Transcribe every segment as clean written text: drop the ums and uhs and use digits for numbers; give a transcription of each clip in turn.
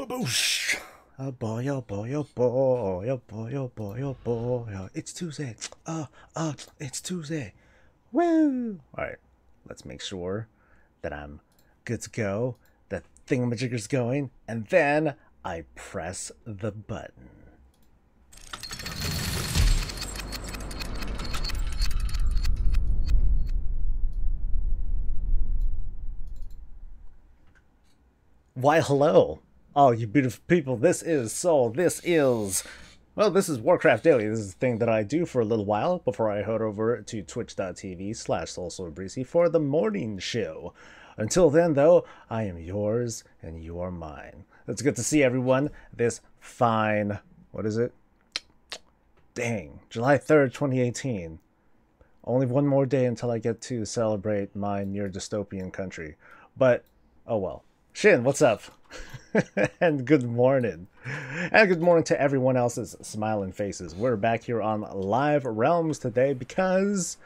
Baboosh! Oh boy, oh boy, oh boy, oh boy, oh boy, oh boy. It's Tuesday. It's Tuesday. Woo! Alright, let's make sure that I'm good to go, that thingamajigger's going, and then I press the button. Why, hello, all you beautiful people. This is Soul. This is Warcraft Daily. This is the thing that I do for a little while before I head over to twitch.tv/SoulSoBreezy for the morning show. Until then, though, I am yours and you are mine. It's good to see everyone this fine, what is it? Dang, July 3rd, 2018. Only one more day until I get to celebrate my near dystopian country. But, oh well. Shin, what's up? And good morning. And good morning to everyone else's smiling faces. We're back here on Live Realms today because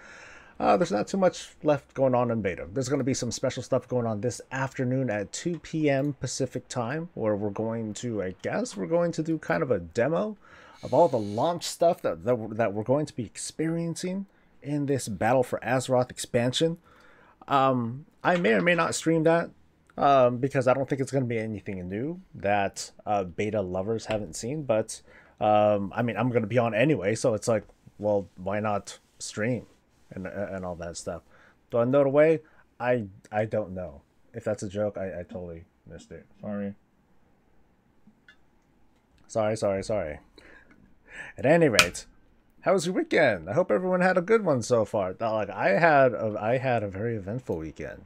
there's not too much left going on in beta. There's going to be some special stuff going on this afternoon at 2 p.m. Pacific time, where we're going to, I guess, we're going to do kind of a demo of all the launch stuff that we're going to be experiencing in this Battle for Azeroth expansion. I may or may not stream that. Because I don't think it's going to be anything new that beta lovers haven't seen. But, I mean, I'm going to be on anyway, so it's like, well, why not stream and all that stuff? Do I know the way? I don't know. If that's a joke, I totally missed it. Sorry. At any rate, how was your weekend? I hope everyone had a good one so far. Like, I had a very eventful weekend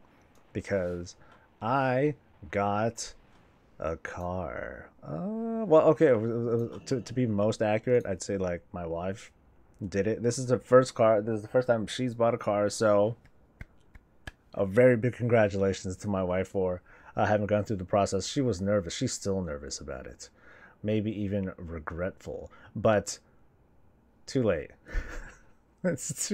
because I got a car. Well, okay, to be most accurate, I'd say like my wife did it. This is the first car. This is the first time she's bought a car, so a very big congratulations to my wife for having gone through the process. She was nervous. She's still nervous about it. Maybe even regretful, but too late. It's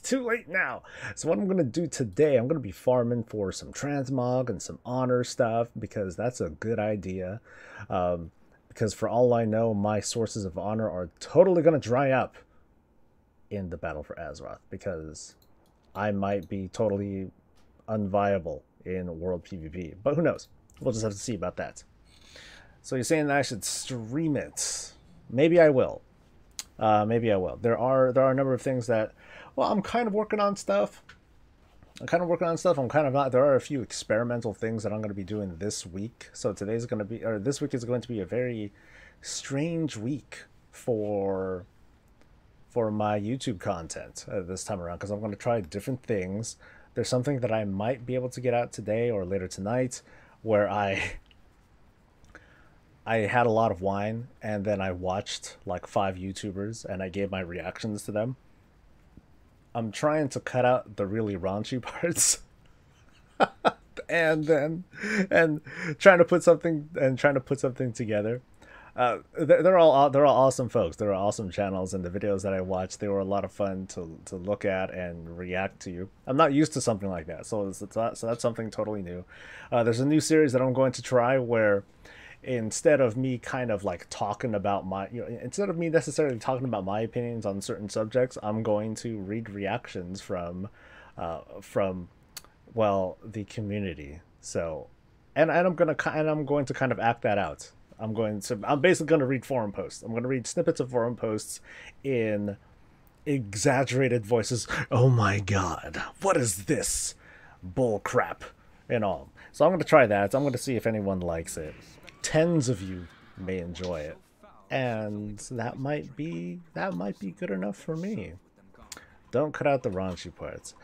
too late now. So what I'm going to do today, I'm going to be farming for some Transmog and some honor stuff, because that's a good idea. Because for all I know, my sources of honor are totally going to dry up in the Battle for Azeroth, because I might be totally unviable in World PvP. But who knows? We'll just have to see about that. So you're saying that I should stream it? Maybe I will. Maybe I will. There are a number of things that, well, I'm kind of working on stuff. I'm kind of not. There are a few experimental things that I'm going to be doing this week. So today's going to be, or this week is going to be a very strange week for my YouTube content this time around, because I'm going to try different things. There's something that I might be able to get out today or later tonight where I had a lot of wine, and then I watched like 5 YouTubers and I gave my reactions to them. I'm trying to cut out the really raunchy parts and trying to put something together. They're all awesome folks. They're awesome channels, and the videos that I watched, they were a lot of fun to look at and react to. I'm not used to something like that, so that's something totally new. There's a new series that I'm going to try where, instead of me kind of like talking about instead of me necessarily talking about my opinions on certain subjects, I'm going to read reactions from well, the community. So, and I'm going to kind of act that out. I'm basically going to read forum posts. I'm going to read snippets of forum posts in exaggerated voices. Oh my god, what is this bull crap and all. So I'm going to try that. I'm going to see if anyone likes it. Tens of you may enjoy it, and that might be good enough for me. Don't cut out the raunchy parts.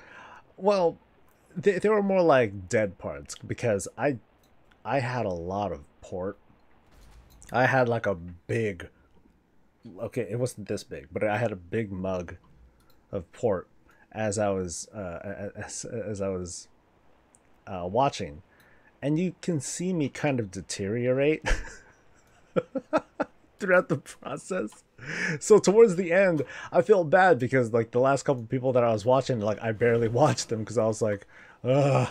Well, they were more like dead parts, because I had a lot of port. I had like a big, okay, it wasn't this big, but I had a big mug of port as I was watching. And you can see me kind of deteriorate throughout the process. So towards the end, I feel bad, because like the last couple of people that I was watching, like I barely watched them because I was like, ugh,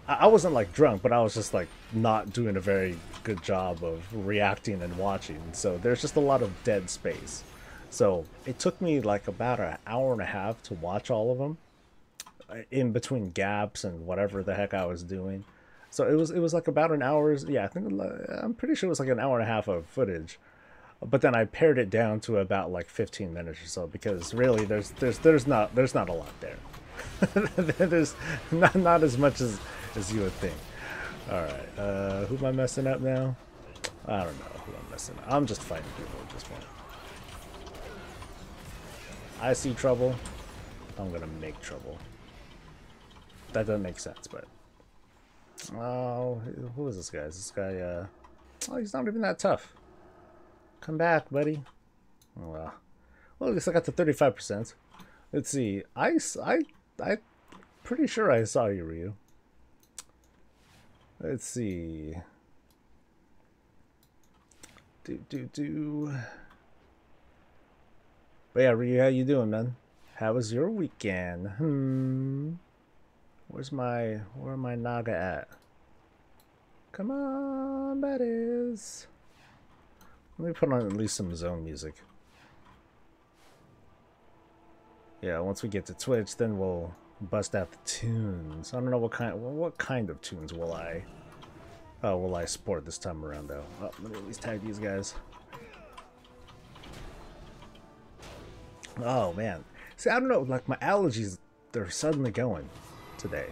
I wasn't like drunk, but I was just like not doing a very good job of reacting and watching. So there's just a lot of dead space. So it took me like about an hour and a half to watch all of them, in between gaps and whatever the heck I was doing. So it was like about an hour's, yeah, I'm pretty sure it was like an hour and a half of footage. But then I pared it down to about like 15 minutes or so, because really there's not a lot there. There's not as much as you would think. All right, who am I messing up now? I don't know who I'm messing up. I'm just fighting people at this point. I see trouble. I'm gonna make trouble. That doesn't make sense, but oh, who is this guy? Is this guy? Oh, he's not even that tough. Come back, buddy. Oh, well, at least I got to 35%. Let's see. I pretty sure I saw you, Ryu. Let's see. But yeah, Ryu, how you doing, man? How was your weekend? Where my Naga at? Come on, buddies. Let me put on at least some zone music. Yeah, once we get to Twitch, then we'll bust out the tunes. I don't know what kind of tunes will I sport this time around though. Oh, let me at least tag these guys. Oh man. See, I don't know, like my allergies, they're suddenly going today.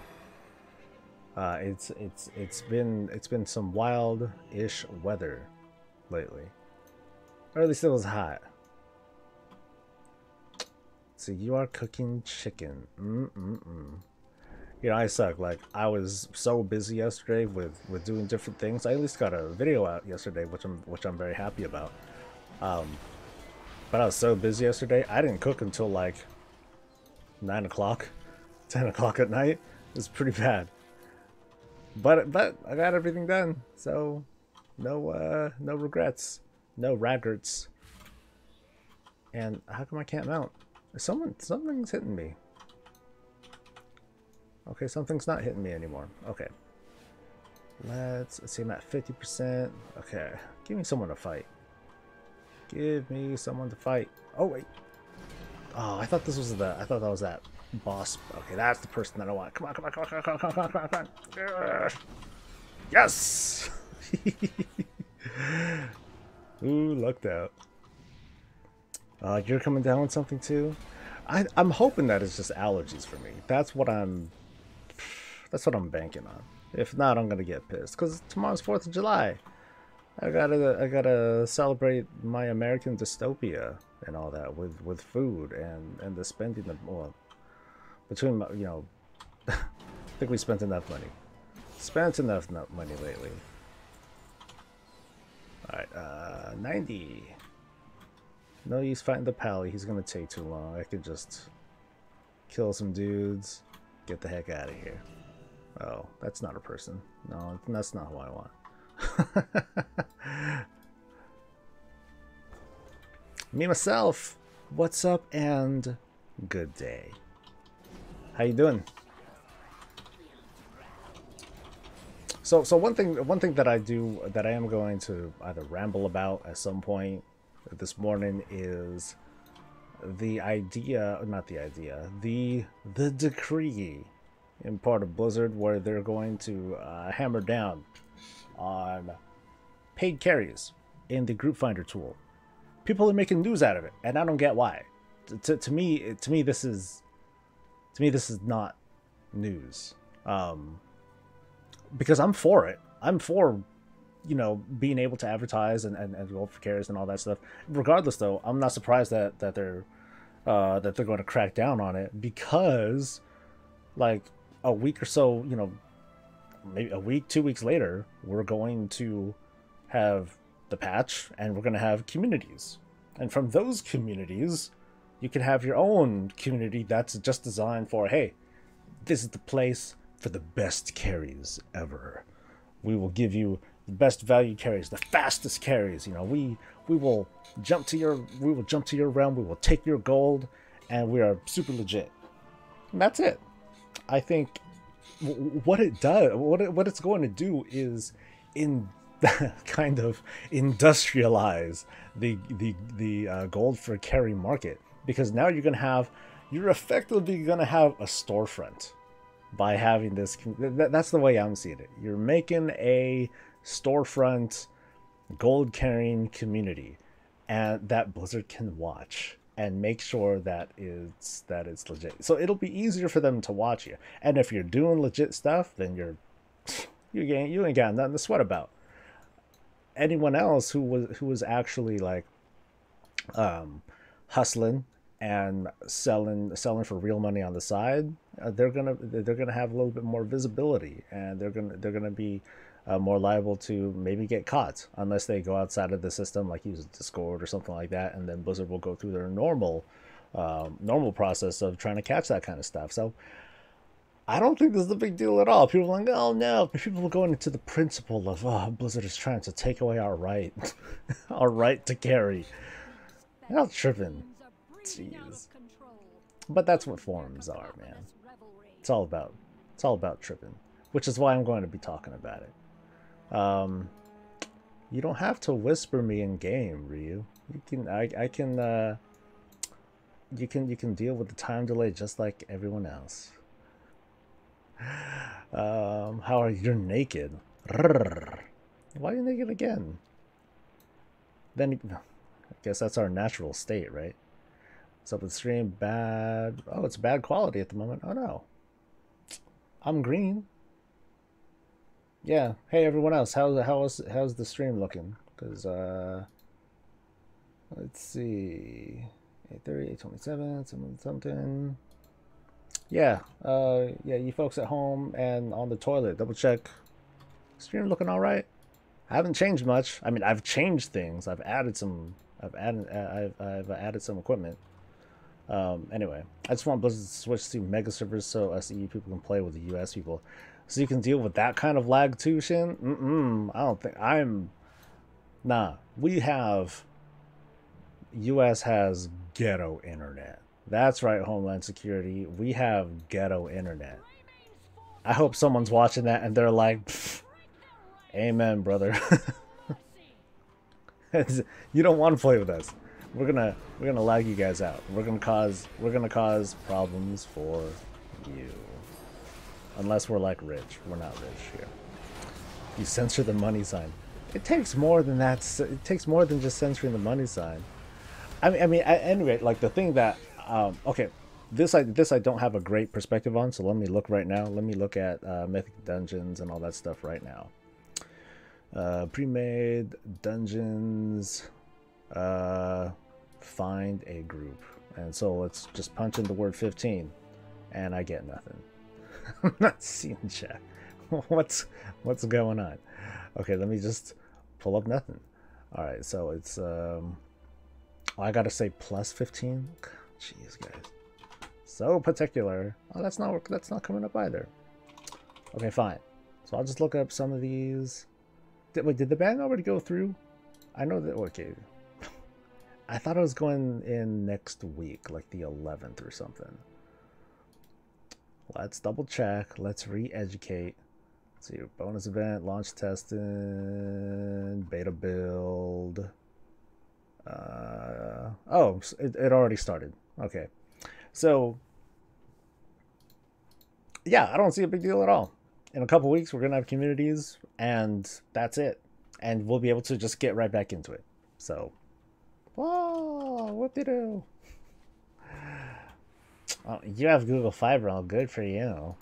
It's been some wild-ish weather lately. Or at least it was hot. So you are cooking chicken. You know, I suck. Like, I was so busy yesterday with doing different things. I at least got a video out yesterday, which I'm very happy about. But I was so busy yesterday, I didn't cook until like 9 o'clock, 10 o'clock at night. It was pretty bad. But I got everything done, so no regrets, no raggarts. And how come I can't mount? Something's hitting me. Okay, something's not hitting me anymore. Okay. Let's see, I'm at 50%. Okay, give me someone to fight. Give me someone to fight. Oh wait. Oh, I thought that was that boss. Okay, that's the person that I want. Come on. Yes! Ooh, lucked out. You're coming down with something too? I'm hoping that it's just allergies for me. That's what I'm banking on. If not, I'm gonna get pissed because tomorrow's 4th of July. I gotta celebrate my American dystopia and all that with food and the spending of, well, between, you know, I think we spent enough money. Spent enough money lately. Alright, 90. No use fighting the pally. He's gonna take too long. I could just kill some dudes, get the heck out of here. Oh, that's not a person. No, that's not who I want. Me myself, what's up and good day. How you doing? So one thing that I am going to either ramble about at some point this morning is the decree in part of Blizzard where they're going to hammer down on paid carries in the group finder tool. People are making news out of it, and I don't get why. To me this is not news. Because I'm for it. I'm for, you know, being able to advertise and go for carries and all that stuff. Regardless, though, I'm not surprised that they're going to crack down on it, because like a week or so, you know, maybe a week, 2 weeks later, we're going to have the patch and we're going to have communities. And from those communities, you can have your own community that's just designed for, hey, this is the place for the best carries ever. We will give you the best value carries, the fastest carries. You know, we will jump to your realm, we will take your gold, and we are super legit. And that's it. I think what it does, what it's going to do is in kind of industrialize the gold for carry market, because now you're effectively gonna have a storefront by having this. That's the way I'm seeing it. You're making a storefront gold carrying community, and that Blizzard can watch and make sure that it's legit. So it'll be easier for them to watch you. And if you're doing legit stuff, then you ain't got nothing to sweat about. Anyone else who was actually like hustling and selling for real money on the side, they're gonna have a little bit more visibility, and they're gonna be more liable to maybe get caught unless they go outside of the system, like use Discord or something like that, and then Blizzard will go through their normal process of trying to catch that kind of stuff. So I don't think this is a big deal at all. People are like, oh no, but people are going into the principle of, oh, Blizzard is trying to take away our right, our right to carry. They're not tripping. Jeez. But that's what forums are, man. It's all about tripping, which is why I'm going to be talking about it. You don't have to whisper me in game, Ryu. You can deal with the time delay just like everyone else. How are you? You're naked. Why are you naked again? Then I guess that's our natural state, right? What's up with stream? Bad. Oh, it's bad quality at the moment. Oh no. I'm green. Yeah. Hey, everyone else. How's the stream looking? Because let's see. 8:30, 8:27, something. Yeah. Yeah. You folks at home and on the toilet, double check. Stream looking all right. I haven't changed much. I mean, I've changed things. I've added some. I've added some equipment. Anyway, I just want Blizzard to switch to mega servers so us EU people can play with the US people, so you can deal with that kind of lag too, Shin. I don't think nah. We have. US has ghetto internet. That's right, Homeland Security. We have ghetto internet. I hope someone's watching that and they're like, amen, brother. You don't want to play with us. We're gonna lag you guys out. We're gonna cause problems for you. Unless we're like rich. We're not rich here. You censor the money sign. It takes more than that. It takes more than just censoring the money sign. I mean, anyway, like the thing that okay, this I don't have a great perspective on. So let me look right now. Let me look at Mythic Dungeons and all that stuff right now. Pre-made dungeons. Find a group, and so let's just punch in the word 15 and I get nothing. I'm not seeing chat. what's going on? Okay, let me just pull up nothing. All right, so it's I gotta say plus 15. Jeez, guys, so particular. Oh, that's not coming up either. Okay, fine, so I'll just look up some of these. Wait, did the ban already go through? I know that. Okay, I thought it was going in next week, like the 11th or something. Let's double check. Let's re-educate. Let's see, bonus event, launch testing, beta build. Oh, it already started. Okay. So, yeah, I don't see a big deal at all. In a couple weeks, we're going to have communities, and that's it. And we'll be able to just get right back into it. So... whoa, whoop-de-doo. Oh, you have Google Fiber, all good for you.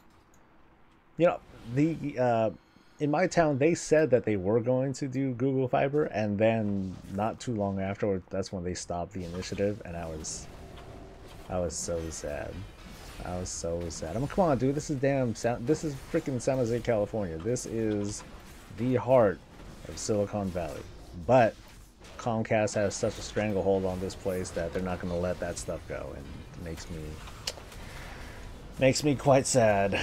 You know, the in my town, they said that they were going to do Google Fiber, and then not too long afterward, that's when they stopped the initiative, and I was so sad. I was so sad. I mean, come on, dude, this is freaking San Jose, California. This is the heart of Silicon Valley. But Comcast has such a stranglehold on this place that they're not going to let that stuff go, and it makes me quite sad,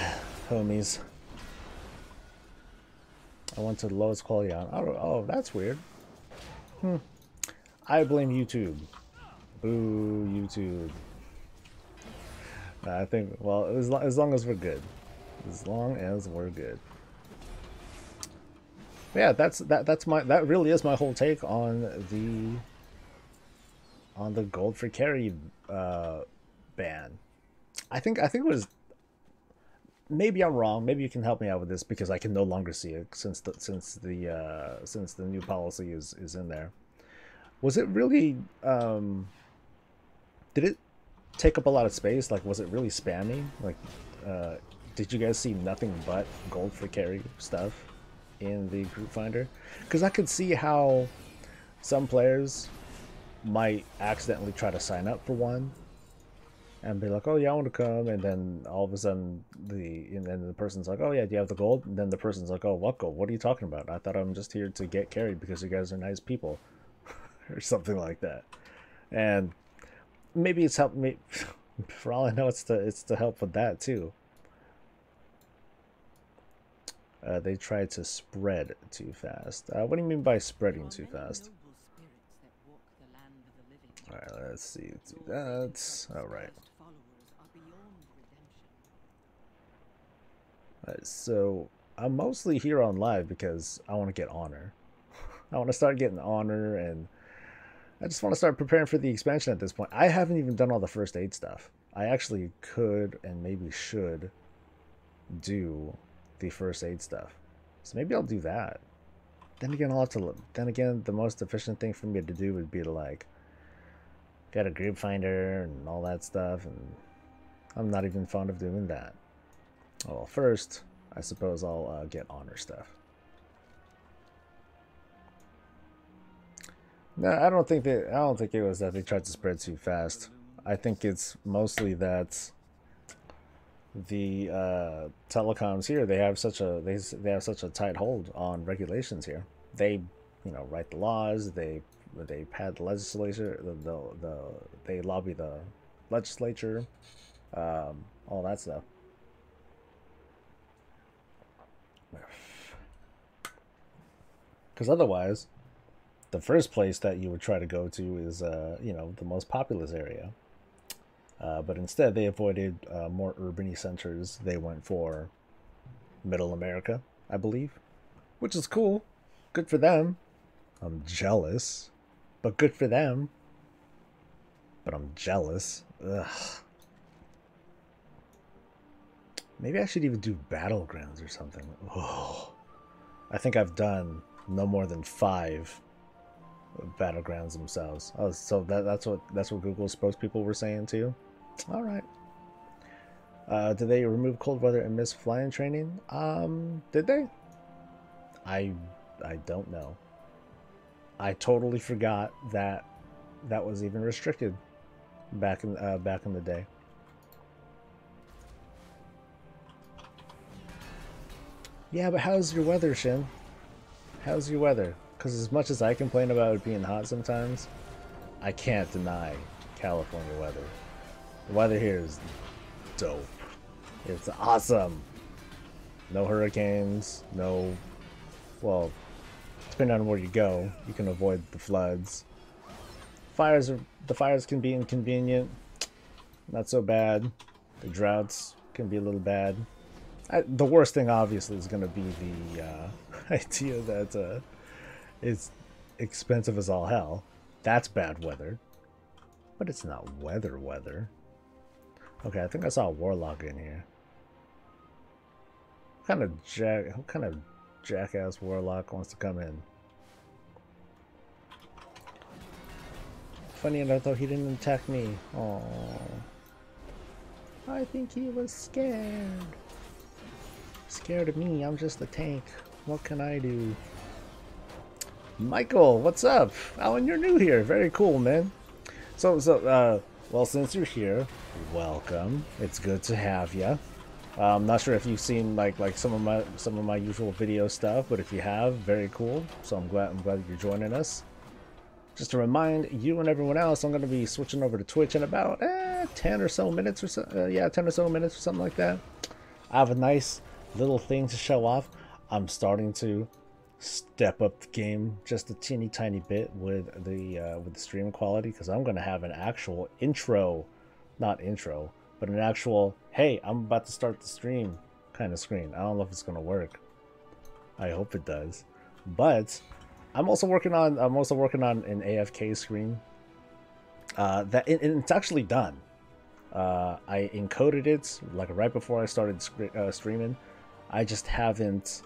homies. I went to the lowest quality on. Oh, that's weird. I blame YouTube. Boo, YouTube. I think, well, as long as we're good. As long as we're good. Yeah, that really is my whole take on the gold for carry ban. I think it was, maybe I'm wrong. Maybe you can help me out with this because I can no longer see it since the new policy is in there. Was it really did it take up a lot of space? Like, was it really spammy? Like, did you guys see nothing but gold for carry stuff in the group finder? Because I could see how some players might accidentally try to sign up for one and be like, oh yeah, I want to come, and then all of a sudden and then the person's like, oh yeah, do you have the gold? And then the person's like, oh, what gold? What are you talking about? I thought I'm just here to get carried because you guys are nice people. Or something like that. And maybe it's helped me. For all I know, it's to help with that too. They tried to spread too fast. What do you mean by spreading too fast? Alright, let's see. Let's do that. Alright. So I'm mostly here on live because I want to get honor. I want to start getting honor, and I just want to start preparing for the expansion at this point. I haven't even done all the first aid stuff. I actually could and maybe should do the first aid stuff. So maybe I'll do that. Then again, the most efficient thing for me to do would be to like get a group finder and all that stuff, and I'm not even fond of doing that. Well, first, I suppose I'll get honor stuff. No, I don't think it was that they tried to spread too fast. I think it's mostly that the telecoms here, they have such a tight hold on regulations here. They, write the laws. They pad the legislature. They lobby the legislature. All that stuff. Because otherwise, the first place that you would try to go to is, the most populous area. But instead, they avoided more urban centers. They went for Middle America, I believe, which is cool. Good for them. I'm jealous, but good for them. But I'm jealous. Ugh. Maybe I should even do battlegrounds or something. Oh, I think I've done no more than 5 battlegrounds themselves. Oh, so that's what Google spokespeople were saying too. All right. Did they remove cold weather and miss flying training? Did they? I don't know. I totally forgot that was even restricted back in the day. Yeah, but how's your weather, Shin? How's your weather? Because as much as I complain about it being hot sometimes, I can't deny California weather. The weather here is dope. It's awesome. No hurricanes, well, depending on where you go, you can avoid the floods. The fires can be inconvenient. Not so bad. The droughts can be a little bad. The worst thing, obviously, is going to be the idea that it's expensive as all hell. That's bad weather. But it's not weather. Okay, I think I saw a warlock in here. What kind of jackass warlock wants to come in? Funny enough, though, he didn't attack me. Oh, I think he was scared. Scared of me. I'm just a tank. What can I do? Michael, what's up? Alan, you're new here. Very cool, man. Well, since you're here, welcome. It's good to have you. I'm not sure if you've seen like some of my usual video stuff, but if you have, very cool. So I'm glad you're joining us. Just to remind you and everyone else, I'm going to be switching over to Twitch in about 10 or so minutes or so. 10 or so minutes or something like that. I have a nice little thing to show off. I'm starting to step up the game just a teeny tiny bit with the stream quality, because I'm going to have an actual not intro, but an actual, hey, I'm about to start the stream kind of screen. I don't know if it's gonna work. I hope it does. But I'm also working on an AFK screen. It's actually done. I encoded it like right before I started streaming. I just haven't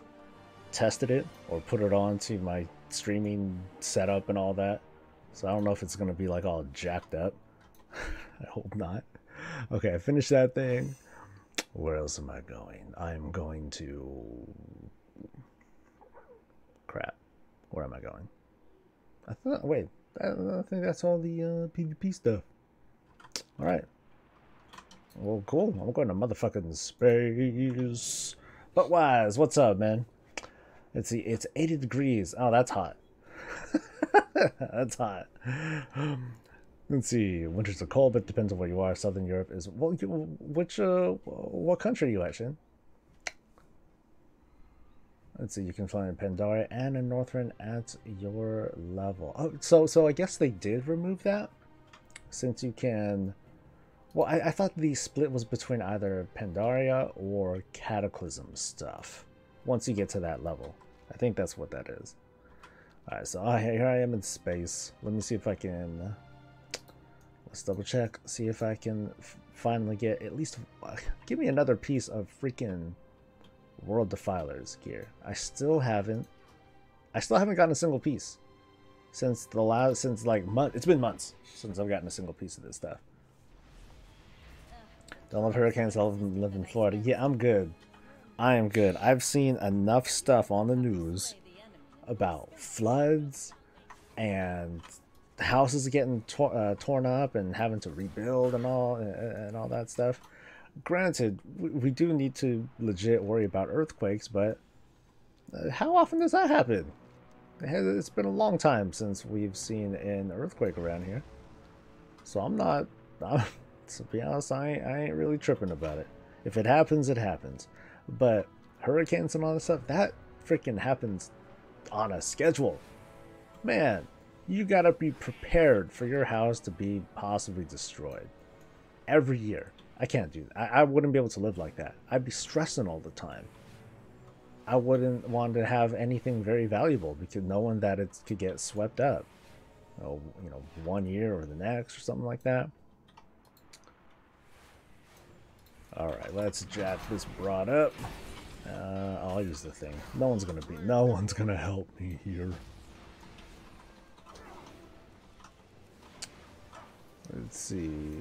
tested it or put it onto my streaming setup and all that. So I don't know if it's gonna be like all jacked up. I hope not. Okay, I finished that thing. Where else am I going? I'm going to... Crap. Where am I going? I thought... Wait. I think that's all the PvP stuff. Alright. Well, cool. I'm going to motherfucking space. But Wise, what's up, man? Let's see. It's 80 degrees. Oh, that's hot. That's hot. Let's see. Winters are cold, but it depends on where you are. Southern Europe is... Well, what country are you at, Shin? Let's see. You can fly in Pandaria and in Northrend at your level. Oh, so I guess they did remove that? Since you can... Well, I thought the split was between either Pandaria or Cataclysm stuff. Once you get to that level. I think that's what that is. Alright, so here I am in space. Let me see if I can... Let's double check. See if I can finally get at least... Give me another piece of freaking World Defilers gear. I still haven't gotten a single piece. Since like months. It's been months since I've gotten a single piece of this stuff. Don't love hurricanes. I live in Florida. Yeah, I'm good. I am good. I've seen enough stuff on the news about floods and houses getting torn up and having to rebuild and all that stuff. Granted, we do need to legit worry about earthquakes, but how often does that happen? It's been a long time since we've seen an earthquake around here. So to be honest, I ain't really tripping about it. If it happens, it happens. But hurricanes and all that stuff, that freaking happens on a schedule. Man, you gotta be prepared for your house to be possibly destroyed. Every year. I can't do that. I wouldn't be able to live like that. I'd be stressing all the time. I wouldn't want to have anything very valuable because knowing that it could get swept up. You know, 1 year or the next or something like that. Alright, let's jack this broad up. I'll use the thing. No one's gonna help me here. Let's see.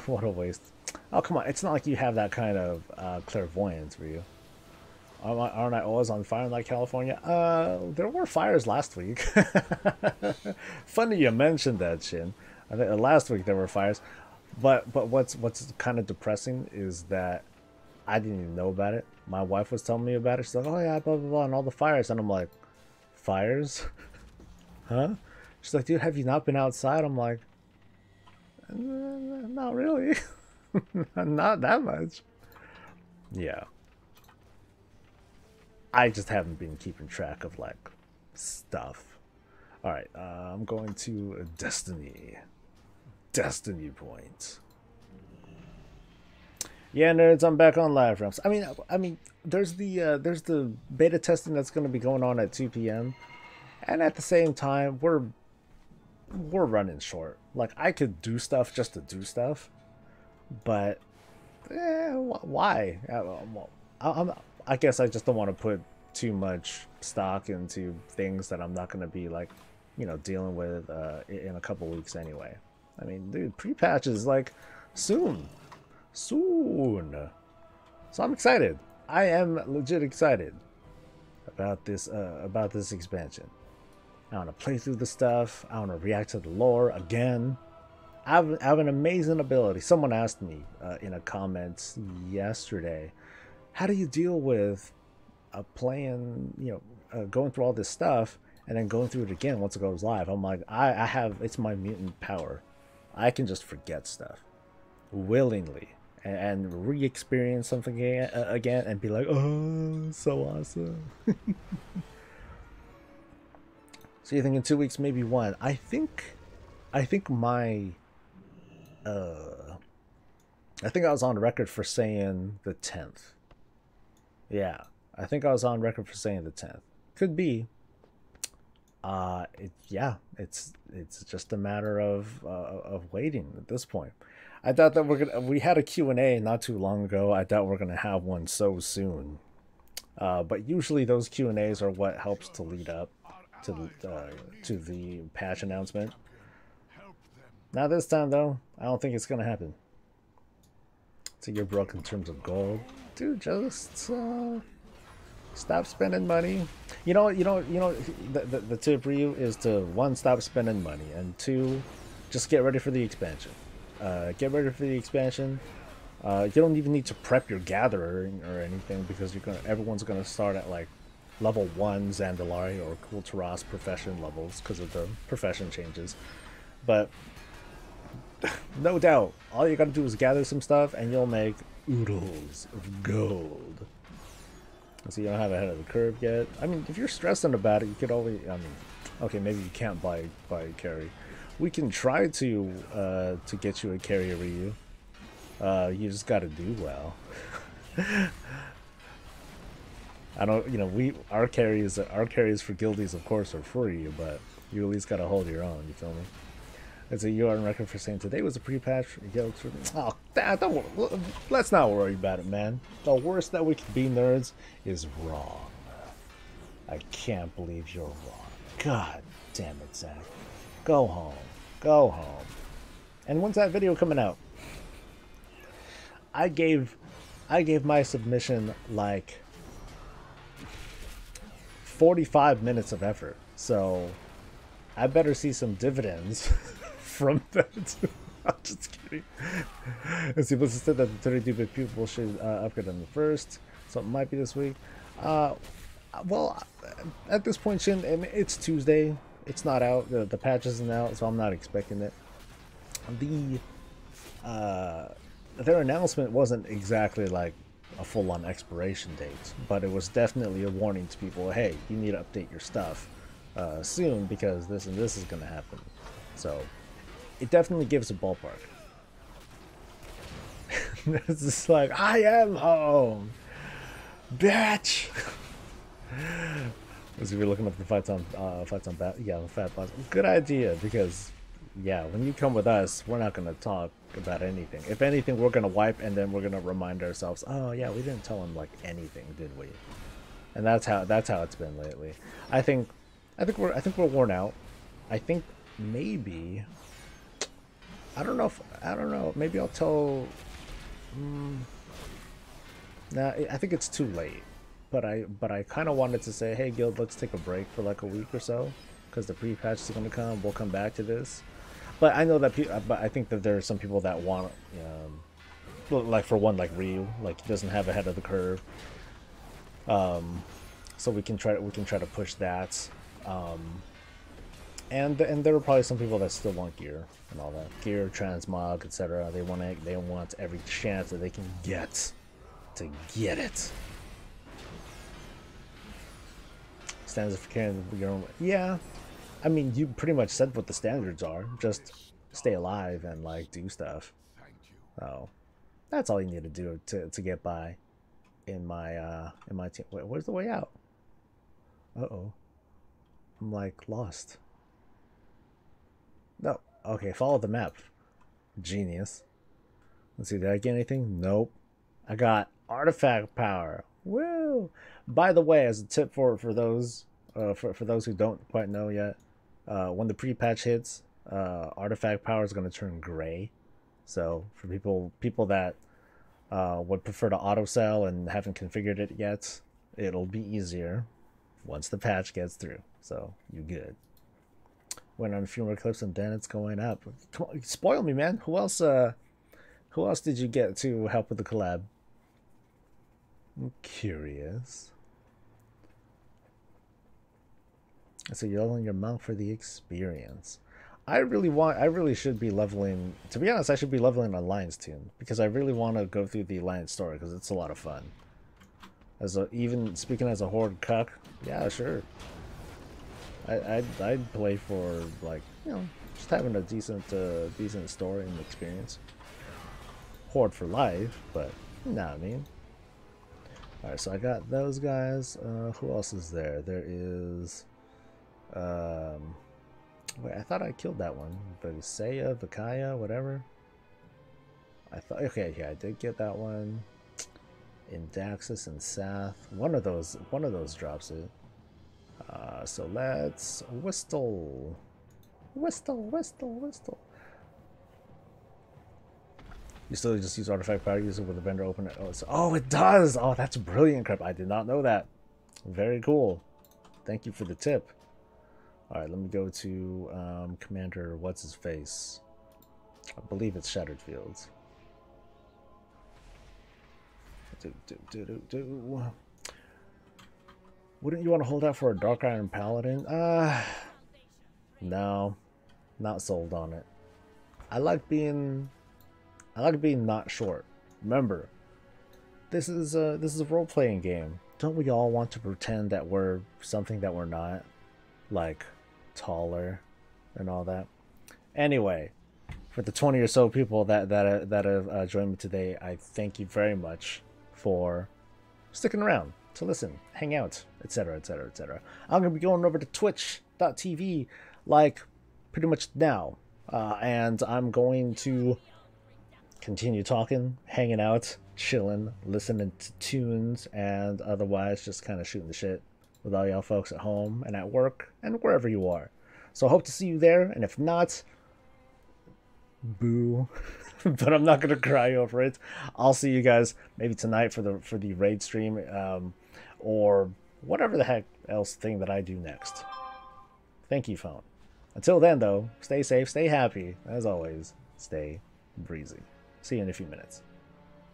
What a waste. Oh, come on. It's not like you have that kind of clairvoyance for you. Aren't I always on fire in like California? There were fires last week. Funny you mentioned that, Shin. I think last week there were fires. But what's kind of depressing is that I didn't even know about it. My wife was telling me about it. She's like, oh yeah, blah, blah, blah, and all the fires. And I'm like, fires? Huh? She's like, dude, have you not been outside? I'm like, not really. Not that much. Yeah. I just haven't been keeping track of, like, stuff. Alright, I'm going to Destiny. Destiny point. Yeah, nerds, I'm back on live ramps. I mean, there's the beta testing that's going to be going on at 2 p.m. And at the same time, we're running short. Like, I could do stuff just to do stuff, but why? I guess I just don't want to put too much stock into things that I'm not going to be, like, you know, dealing with in a couple weeks anyway. I mean, dude, pre-patch is like soon. So I'm excited. I am legit excited about this expansion. I want to play through the stuff. I want to react to the lore again. I have an amazing ability. Someone asked me in a comment yesterday, how do you deal with playing, you know, going through all this stuff and then going through it again once it goes live? I'm like, it's my mutant power. I can just forget stuff willingly and re-experience something again and be like, oh, so awesome. So you think in 2 weeks, maybe one? I think I was on record for saying the 10th. Yeah, I think I was on record for saying the 10th. Could be. Yeah, it's just a matter of waiting at this point. I thought that we had a Q&A not too long ago. I thought we're gonna have one so soon. But usually those Q&As are what helps to lead up to the patch announcement. Not this time though. I don't think it's gonna happen. So you're broke in terms of gold, dude. Just stop spending money. The tip for you is to, one, stop spending money, and two, just get ready for the expansion. Get ready for the expansion. You don't even need to prep your gatherer or anything, because everyone's gonna start at like level 1 Zandalari or Kulturas profession levels because of the profession changes. But no doubt, all you gotta do is gather some stuff and you'll make oodles of gold. So you don't have ahead of the curve yet. I mean, if you're stressing about it, you could always, I mean, okay, maybe you can't buy a carry. We can try to get you a carry, Ryu. You just gotta do well. I don't, our carries for guildies, of course, are free, but you at least gotta hold your own. You feel me? It's a UR record for saying today was a pre-patch. Oh, let's not worry about it, man. The worst that we can be, nerds, is wrong. I can't believe you're wrong. God damn it, Zach. Go home. Go home. And when's that video coming out? I gave my submission like 45 minutes of effort, so I better see some dividends from that. I'm just kidding. Let's see, what's said that the 32-bit people should upgrade on the first, so it might be this week. Well, at this point, Shin, it's Tuesday. It's not out. The patch isn't out, so I'm not expecting it. Their announcement wasn't exactly like a full-on expiration date, but it was definitely a warning to people. Hey, you need to update your stuff soon, because this and this is going to happen. So it definitely gives a ballpark. It's just like, I am home, bitch. As we were looking up the fights on the Fat Boss. Good idea, because yeah, when you come with us, we're not gonna talk about anything. If anything, we're gonna wipe, and then we're gonna remind ourselves, oh yeah, we didn't tell him like anything, did we? And that's how it's been lately. I think we're worn out. I think maybe, I don't know. Maybe I'll tell. Nah, I think it's too late. But I kind of wanted to say, hey, guild, let's take a break for like a week or so, because the pre-patch is going to come. We'll come back to this. But I know that but I think that there are some people that want, like for one, like Ryu, like he doesn't have ahead of the curve. So we can try to push that. And there are probably some people that still want gear and all that, gear, transmog, etc. They want every chance that they can get to get it. Standards for carrying your own. Yeah, I mean, you pretty much said what the standards are. Just stay alive and like do stuff. Oh, that's all you need to do to get by in my team. Wait, where's the way out? Uh-oh, I'm like lost. No, okay, follow the map. Genius. Let's see, did I get anything? Nope. I got artifact power. Woo! By the way, as a tip for those who don't quite know yet, when the pre-patch hits, artifact power is going to turn gray. So for people that would prefer to auto sell and haven't configured it yet, it'll be easier once the patch gets through. So you good. Went on a few more clips and then it's going up. Come on, spoil me, man. Who else did you get to help with the collab? I'm curious. So you're leveling your monk for the experience. I really should be leveling, to be honest, I should be leveling Alliance Tune, because I really want to go through the Alliance story, because it's a lot of fun. Even speaking as a Horde cuck, yeah, sure. I'd play for, like, just having a decent story and experience. Horde for life, but you know what I mean. Alright, so I got those guys. Who else is there? There is... wait, I thought I killed that one. Visaya, Vikaya, whatever. I thought... Okay, yeah, I did get that one. Indaxis and Sath. One of those drops it. So let's whistle. Whistle. You still just use artifact power user with a vendor open it. Oh, it does! Oh, that's brilliant, crap. I did not know that. Very cool. Thank you for the tip. Alright, let me go to Commander What's-His-Face. I believe it's Shattered Fields. Wouldn't you want to hold out for a Dark Iron Paladin? No. Not sold on it. I like being not short. Remember, this is a role-playing game. Don't we all want to pretend that we're something that we're not? Like taller and all that. Anyway, for the 20 or so people that have joined me today, I thank you very much for sticking around to listen, hang out, etc, etc, etc. I'm gonna be going over to twitch.tv like pretty much now, and I'm going to continue talking, hanging out, chilling, listening to tunes, and otherwise just kind of shooting the shit with all y'all folks at home and at work and wherever you are. So I hope to see you there, and if not, boo. But I'm not gonna cry over it. I'll see you guys maybe tonight for the raid stream, or whatever the heck else thing that I do next. Thank you, phone. Until then, though, stay safe, stay happy. As always, stay breezy. See you in a few minutes.